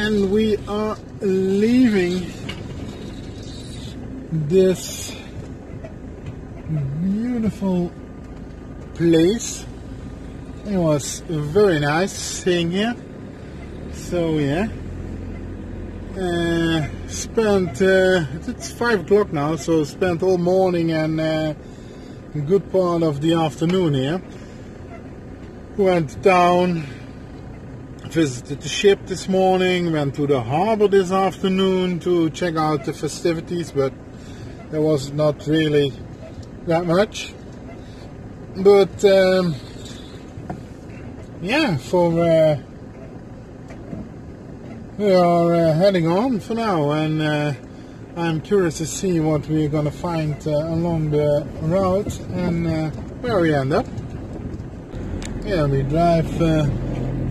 and we are leaving this beautiful place. It was very nice staying here. So yeah, spent it's 5 o'clock now, so spent all morning and a good part of the afternoon here. Went down, visited the ship this morning, went to the harbour this afternoon to check out the festivities, but there was not really that much. But yeah, we are heading on for now, and I'm curious to see what we're gonna find along the route and where we end up. Yeah, we drive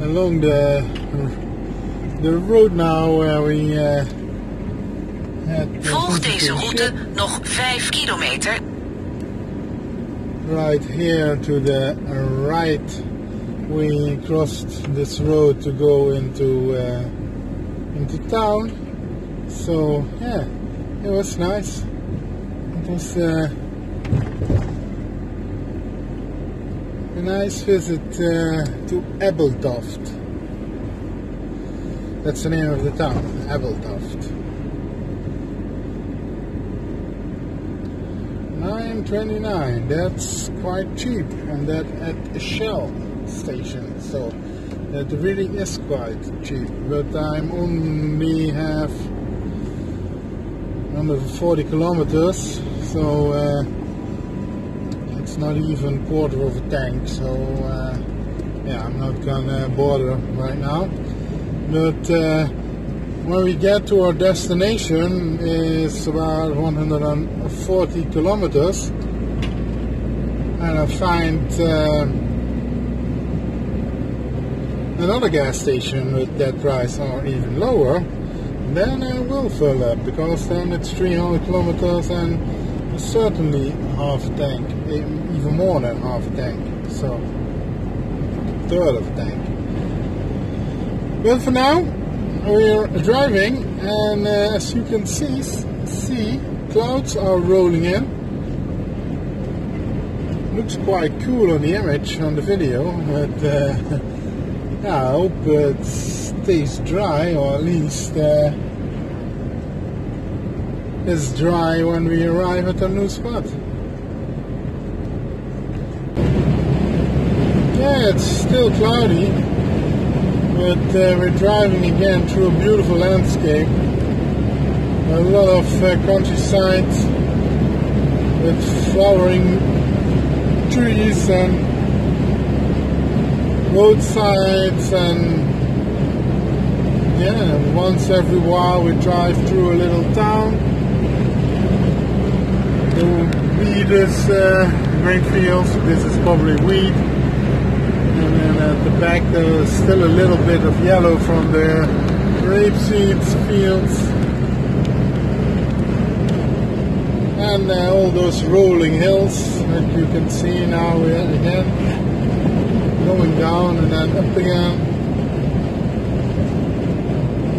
along the road now where we had. Volg deze route nog 5 kilometer. Right here to the right, we crossed this road to go into town. So yeah, it was nice. It was a nice visit to Ebeltoft. That's the name of the town, Ebeltoft. 9.29. That's quite cheap, and that at a Shell station. So that really is quite cheap. But I'm only have under 40 kilometers, so it's not even quarter of a tank. So yeah, I'm not gonna bother right now. But when we get to our destination is about 140 kilometers, and I find another gas station with that price or even lower, then I will fill up, because then it's 300 kilometers and certainly half a tank, even more than half a tank, so a third of a tank. But for now, we're driving, and as you can see, clouds are rolling in. Looks quite cool on the image, on the video, but yeah, I hope it stays dry, or at least is dry when we arrive at our new spot. Yeah, it's still cloudy, but we're driving again through a beautiful landscape. A lot of countryside with flowering trees and roadsides, and yeah, once every while we drive through a little town. The wheat is grain fields. This is probably wheat. And then at the back there is still a little bit of yellow from the rapeseed fields. And all those rolling hills that you can see now again. Going down and then up again.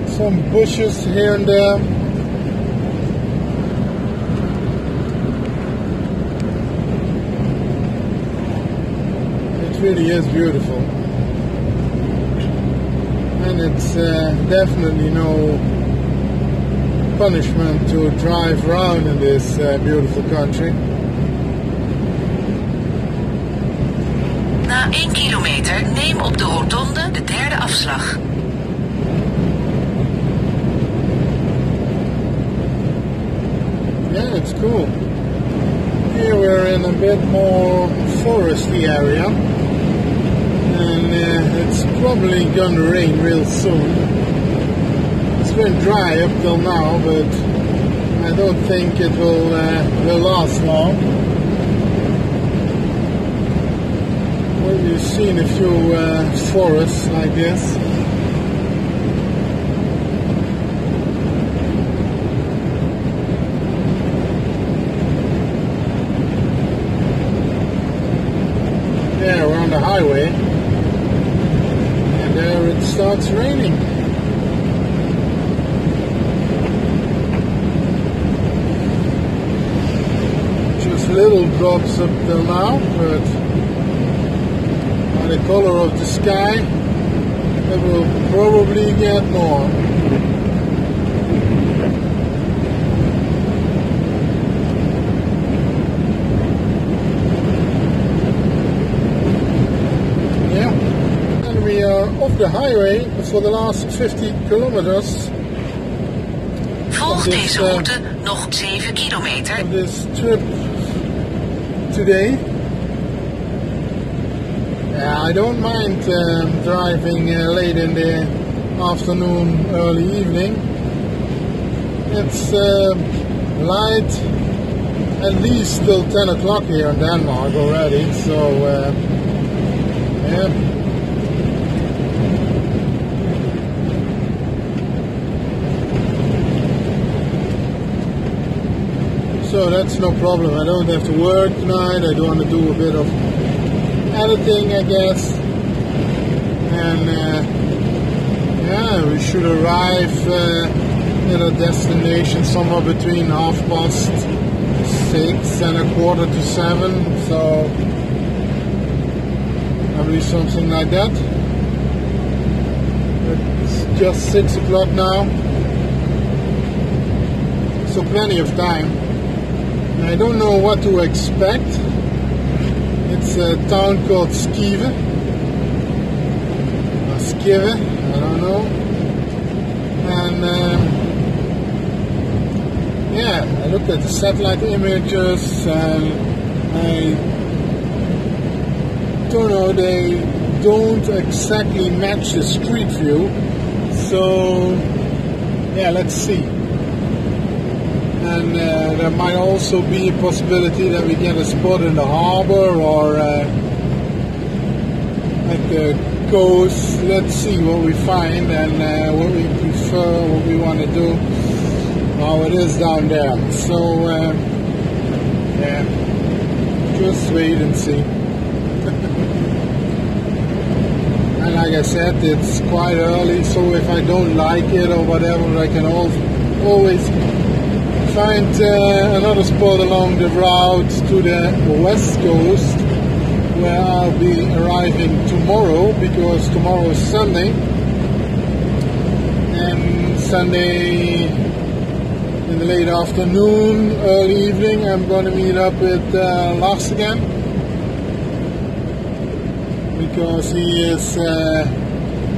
Some bushes here and there. It really is beautiful. And it's definitely no punishment to drive around in this beautiful country. Na 1 kilometer neem op de rotonde de derde afslag. Yeah, it's cool. Here we're in a bit more foresty area, and it's probably gonna rain real soon. It's been dry up till now, but I don't think it will last long. Well, you've seen a few forests like this. Yeah, we're on the highway, and there it starts raining. drops up till now, but by the color of the sky, it will probably get more. Off the highway for the last 50 kilometers. Volg deze route nog 7 kilometer. On this trip today. Yeah, I don't mind driving late in the afternoon, early evening. It's light at least till 10 o'clock here in Denmark already, so yeah. So that's no problem. I don't have to work tonight. I don't want to do a bit of editing, I guess. And yeah, we should arrive at a destination somewhere between 6:30 and 6:45. So probably something like that. It's just 6 o'clock now. So plenty of time. I don't know what to expect. It's a town called Skive. Or Skive, I don't know. And yeah, I looked at the satellite images and I don't know, they don't exactly match the street view. So yeah, let's see. And there might also be a possibility that we get a spot in the harbour or at the coast. Let's see what we find and what we prefer, what we want to do, how it is down there. So yeah, just wait and see. And like I said, it's quite early, so if I don't like it or whatever, I can always find another spot along the route to the west coast where I'll be arriving tomorrow, because tomorrow is Sunday, and Sunday in the late afternoon, early evening, I'm going to meet up with Lars again, because he is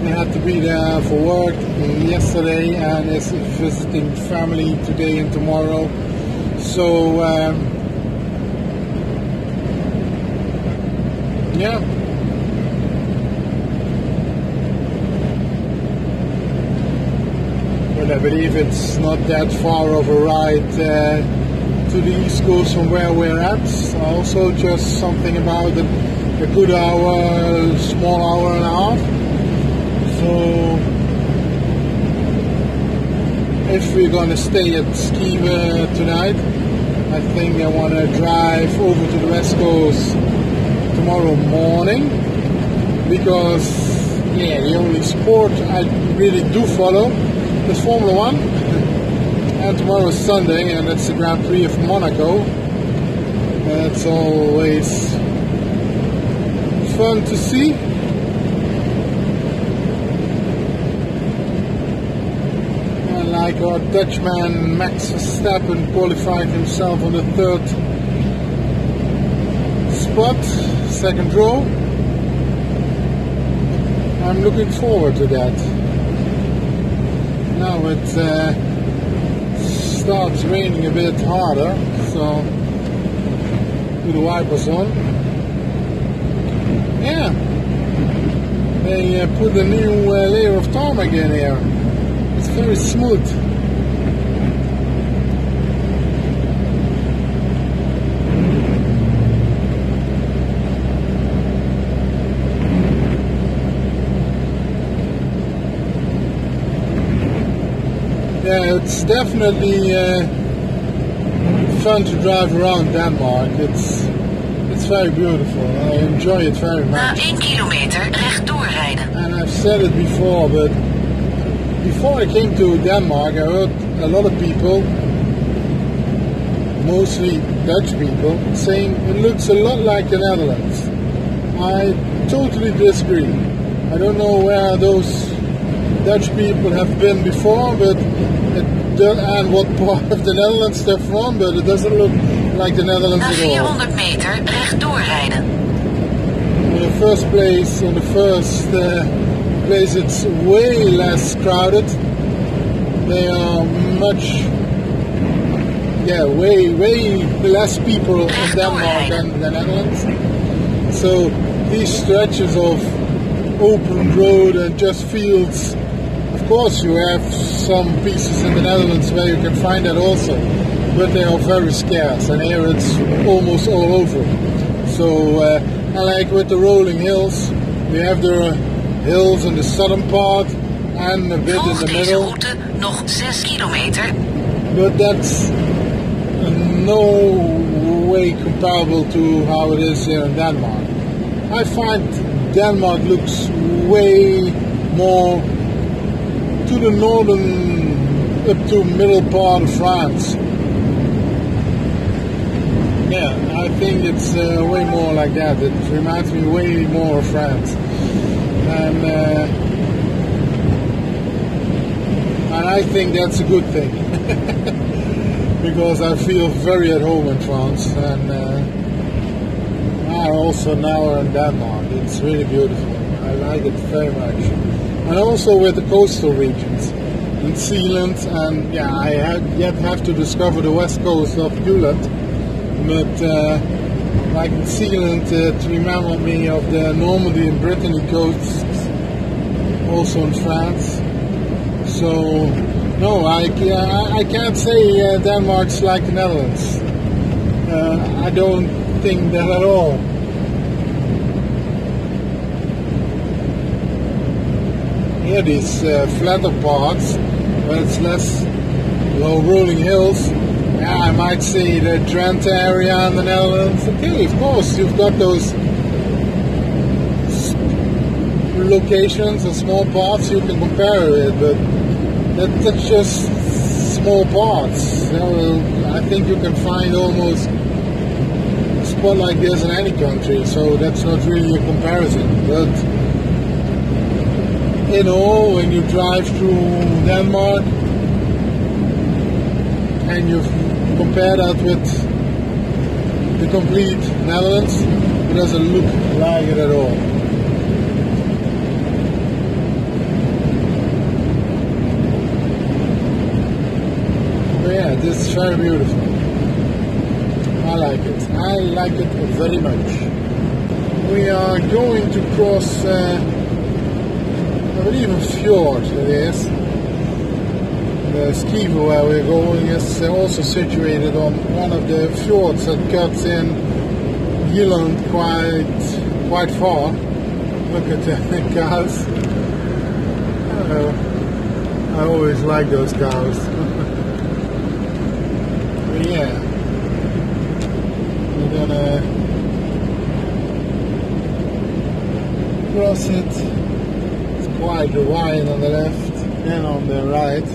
he had to be there for work yesterday and is visiting family today and tomorrow. So yeah. But I believe it's not that far of a ride to the east coast from where we're at. Also just something about a good hour, small hour and a half. So if we're going to stay at Skive tonight, I think I want to drive over to the west coast tomorrow morning, because yeah, the only sport I really do follow is Formula 1, and tomorrow is Sunday and that's the Grand Prix of Monaco. That's always fun to see. Like our Dutchman Max Verstappen qualified himself on the third spot, second row. I'm looking forward to that. Now it starts raining a bit harder, so put the wipers on. Yeah, they put a new layer of tarmac in here. It's very smooth. Yeah, it's definitely fun to drive around Denmark. It's very beautiful. I enjoy it very much. Na 1 kilometer rechtdoor rijden. And I've said it before, but before I came to Denmark, I heard a lot of people mostly Dutch people, saying it looks a lot like the Netherlands. I totally disagree. I don't know where those Dutch people have been before, but and what part of the Netherlands they're from, but it doesn't look like the Netherlands Na at all. 400 meter rechtdoor rijden. In the first place, it's way less crowded. They are way less people in Denmark than the Netherlands. So these stretches of open road and just fields, of course you have some pieces in the Netherlands where you can find that also, but they are very scarce, and here it's almost all over. So and like with the rolling hills, you have the hills in the southern part and a bit in Volg the deze middle. route nog 6 kilometer. But that's no way comparable to how it is here in Denmark. I find Denmark looks way more to the northern, up to middle part of France. Yeah, I think it's way more like that. It reminds me way more of France. And I think that's a good thing. Because I feel very at home in France, and I also now in Denmark. It's really beautiful. I like it very much. And also with the coastal regions in Zealand, and yeah, I have to discover the west coast of Jutland. But like in Zealand, it reminded me of the Normandy and Brittany coasts, also in France. So. No, I can't say Denmark's like the Netherlands. I don't think that at all. Here, these flatter parts, where it's less low rolling hills. Yeah, I might say the Drenthe area in the Netherlands. Okay, of course, you've got those locations and small parts you can compare it, but that's just small parts. You know, I think you can find almost a spot like this in any country, so that's not really a comparison. But in all, when you drive through Denmark and you compare that with the complete Netherlands, it doesn't look like it at all. Yeah, this is very beautiful. I like it. I like it very much. We are going to cross, I believe a fjord it is. The Skive where we're going is also situated on one of the fjords that cuts in Jutland quite far. Look at the cows. I always like those cows. Yeah, we're gonna cross it. It's quite wide on the left and on the right.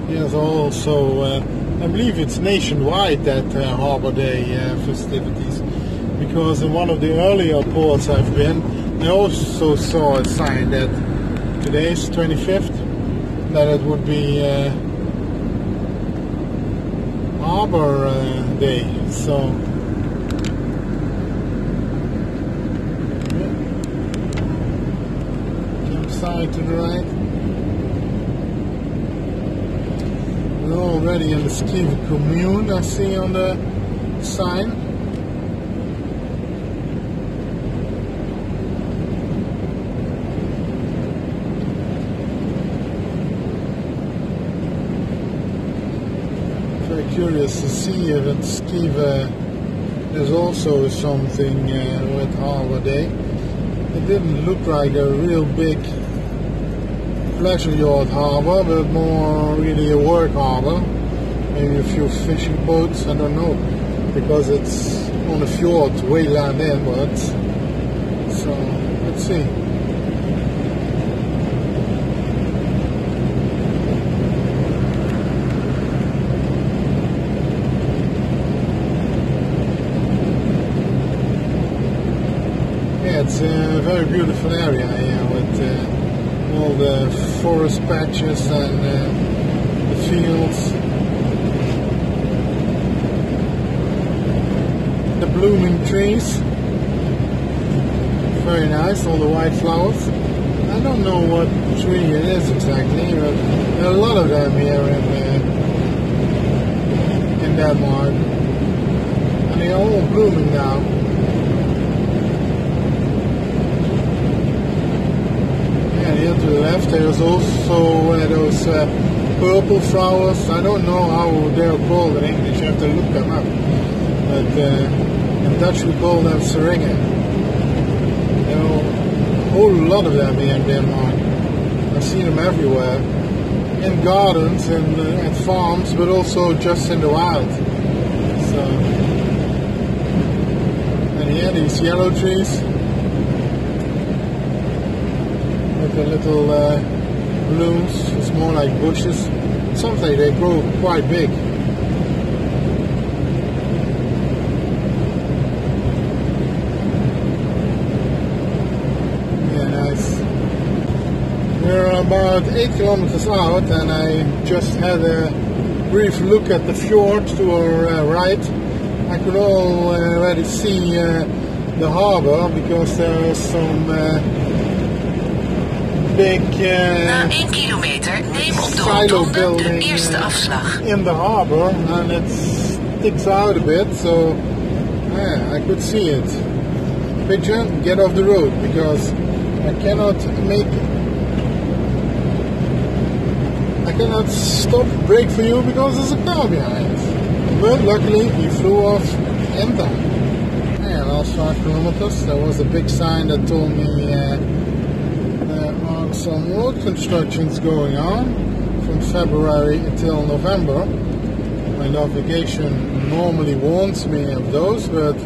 There's also, I believe it's nationwide, that Harbour Day festivities, because in one of the earlier ports I've been, I also saw a sign that today's 25th, that it would be Harbour Day, so campsite to the right. We're already in the Skive commune, I see on the sign. Curious to see if at Skive there's also something with Harbour Day. It didn't look like a real big pleasure yacht harbour, but more really a work harbour. Maybe a few fishing boats, I don't know, because it's on a fjord way land inwards. So let's see. beautiful area here with all the forest patches and the fields, the blooming trees. Very nice, all the white flowers. I don't know what tree it is exactly, but there are a lot of them here in Denmark, and they are all blooming now. And here to the left there's also those purple flowers. I don't know how they're called in English, you have to look them up. But in Dutch we call them seringen. There are a whole lot of them here in Denmark. I see them everywhere. In gardens and at farms, but also just in the wild. So, and here these yellow trees with the little blooms. It's more like bushes. Sometimes they grow quite big. Yeah, nice. We're about 8 kilometers out, and I just had a brief look at the fjord to our right. I could already see the harbour because there is some big Na 1 kilometer neem op de silo rotonde de building eerste afslag. in the harbour, and it sticks out a bit, so yeah, I could see it. Pigeon, get off the road, because I cannot stop, brake for you because there's a car behind. But luckily he flew off in time. Yeah, last 5 kilometers there was a big sign that told me there are some road constructions going on from February until November. My navigation normally warns me of those, but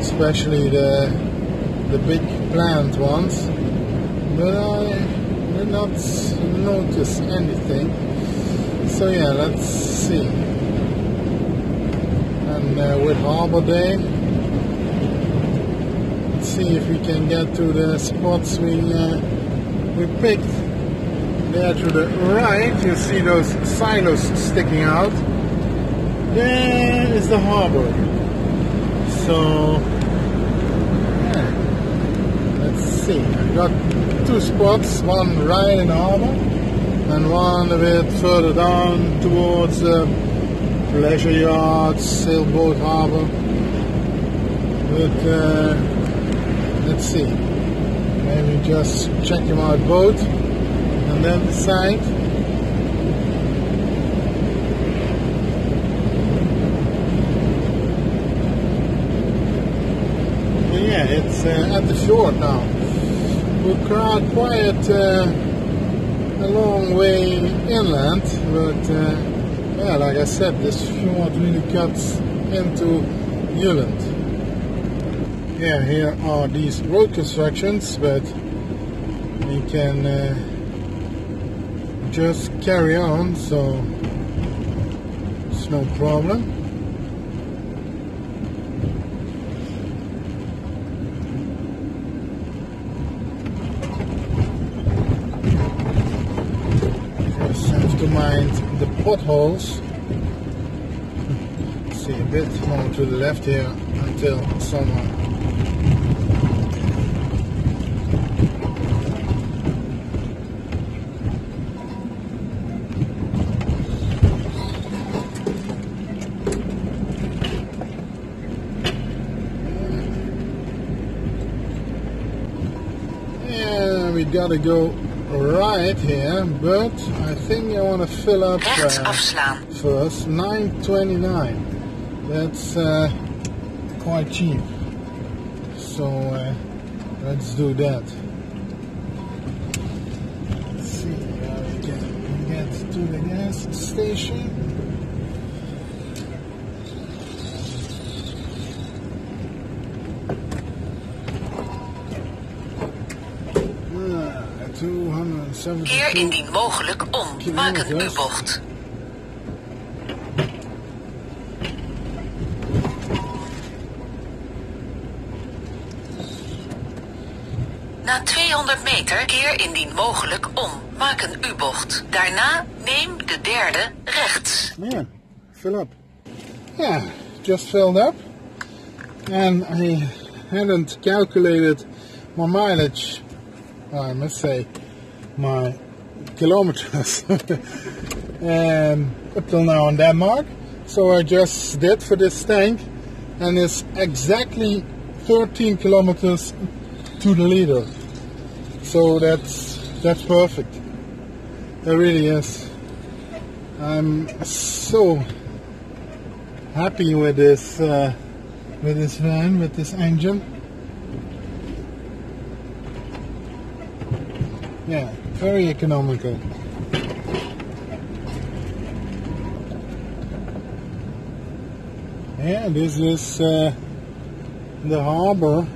especially the big planned ones. But I did not notice anything. So yeah, let's see. And with Harbour Day, let's see if we can get to the spots we picked. There to the right, you see those silos sticking out. There is the harbour. So yeah, let's see. I've got 2 spots, one right in the harbour and one a bit further down towards pleasure yachts, sailboat harbour. But let's see. Maybe just check them out both and then decide. But yeah, it's at the fjord now. We're quite a long way inland, but yeah, like I said, this fjord really cuts into Jylland. Yeah, here are these road constructions, but we can just carry on, so it's no problem. To mind the potholes. See a bit more to the left here until summer. Yeah, we gotta go right here, but I think I want to fill up first. 9.29. That's quite cheap. So let's do that. Let's see how we can get to the gas station. Keer indien mogelijk om. Maak een U-bocht. 200 meter keer indien mogelijk om. Maak een U-bocht. Daarna neem de derde rechts. Yeah, fill up. Yeah, just filled up. And I hadn't calculated my mileage. Well, I must say my kilometers up till now in Denmark. So I just did for this tank, and it's exactly 13 kilometers to the liter. So that's perfect. It really is. I'm so happy with this van, with this engine. Yeah, very economical. Yeah, this is the harbour.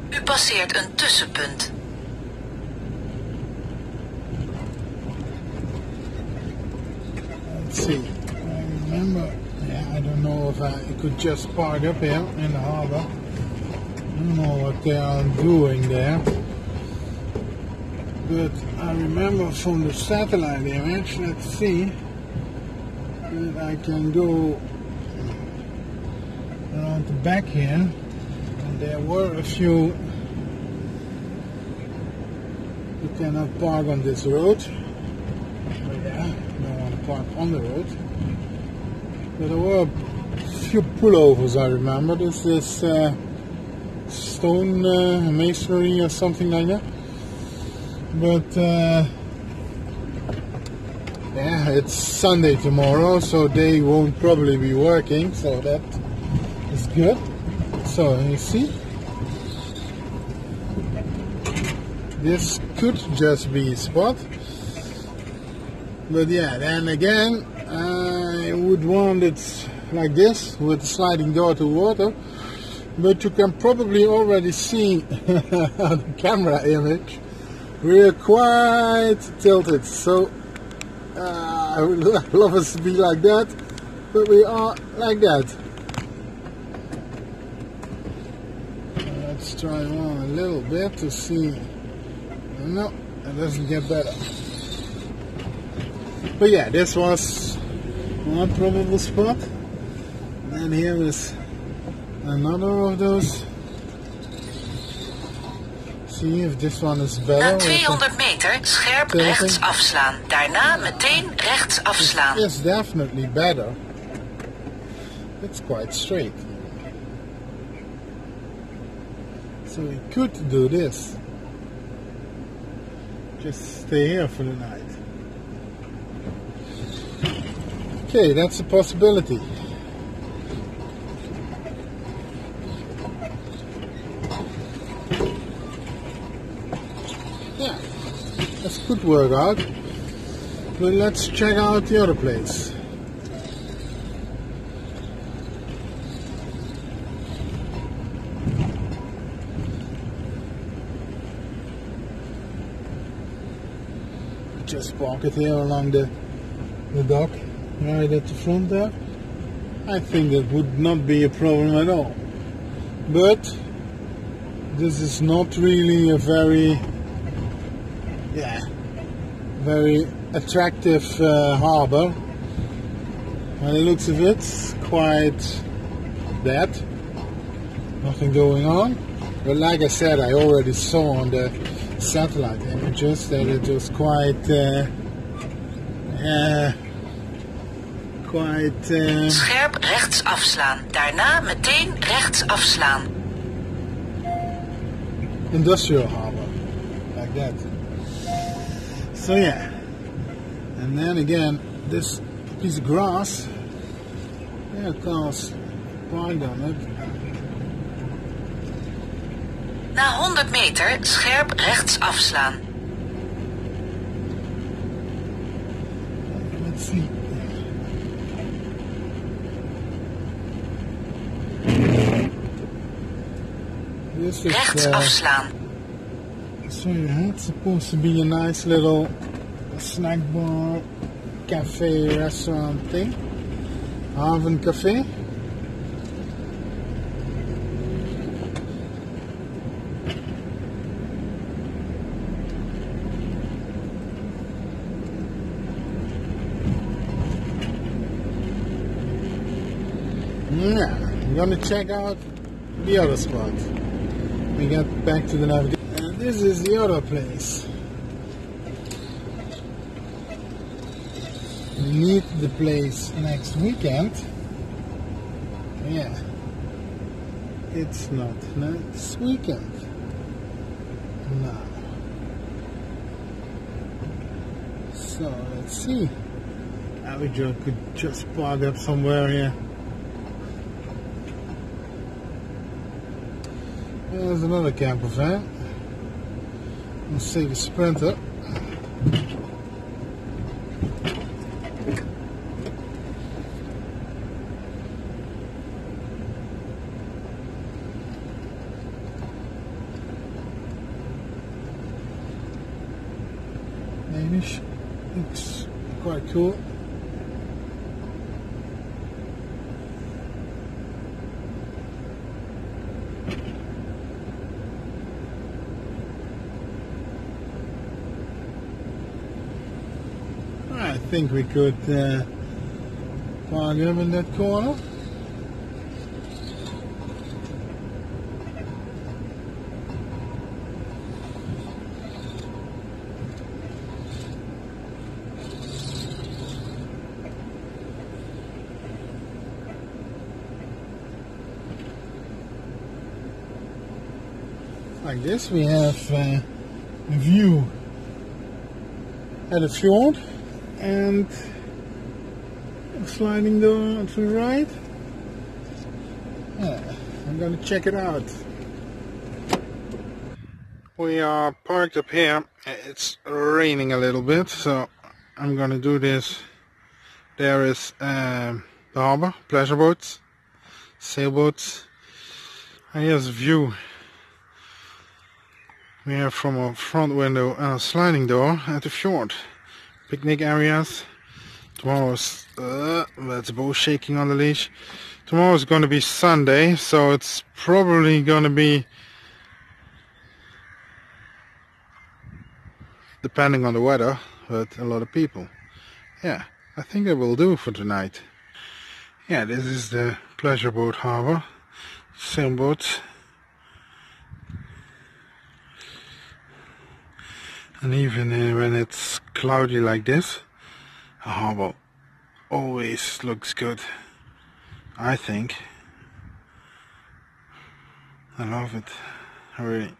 U passeert een tussenpunt. Let's see. I remember. Yeah, I don't know if I could just park up here in the harbour. I don't know what they are doing there. But I remember from the satellite image, let's see, that I can go around the back here. And there were a few. You cannot park on this road. But yeah, no one park on the road. But there were a few pullovers, I remember. This is stone masonry or something like that. But yeah, it's Sunday tomorrow, so they won't probably be working, so that is good. So you see, this could just be a spot. But yeah, then again, I would want it like this, with a sliding door to water. But you can probably already see the camera image. We're quite tilted, so I would love us to be like that, but we are like that. Let's try on a little bit to see. No, it doesn't get better. But yeah, this was one probable spot. And here is another of those. See if this one is better. Na 200 meter scherp rechts afslaan. Daarna meteen rechts afslaan. It's definitely better. It's quite straight. So we could do this. Just stay here for the night. Okay, that's a possibility. Yeah, this could work out. But let's check out the other place. Just park it here along the dock, right at the front there. I think that would not be a problem at all. But this is not really a very attractive harbour. By the looks of it, it's quite dead. Nothing going on. But like I said, I already saw on the satellite images that it was quite Scherp rechts afslaan. Daarna meteen rechts afslaan. Industrial harbour, like that. So yeah, and then again, this piece of grass, yeah, cars parked on it. Na 100 meter scherp rechts afslaan. Let's see. This is, Rechts afslaan. This So yeah, it's supposed to be a nice little snack bar, cafe, restaurant thing. Haven Cafe. Yeah, I'm gonna check out the other spot. We get back to the navigation. And this is the other place. We need the place next weekend. Yeah. It's not next weekend. No. So let's see. We could just park up somewhere here. There's another camper van. Let's see the Sprinter. Danish. Looks quite cool. I think we could park him in that corner. Like this, we have a view at a fjord and a sliding door to the right. Yeah, I'm gonna check it out. We are parked up here. It's raining a little bit, so I'm gonna do this. There is the harbour, pleasure boats, sailboats, and here's a view. We have from a front window and a sliding door at the fjord. Picnic areas. Tomorrow's that's both shaking on the leash. Tomorrow's going to be Sunday, so it's probably going to be, depending on the weather, but a lot of people. Yeah, I think that will do for tonight. Yeah, this is the pleasure boat harbour. Sailboats. And even when it's cloudy like this, a harbour always looks good, I think. I love it, really.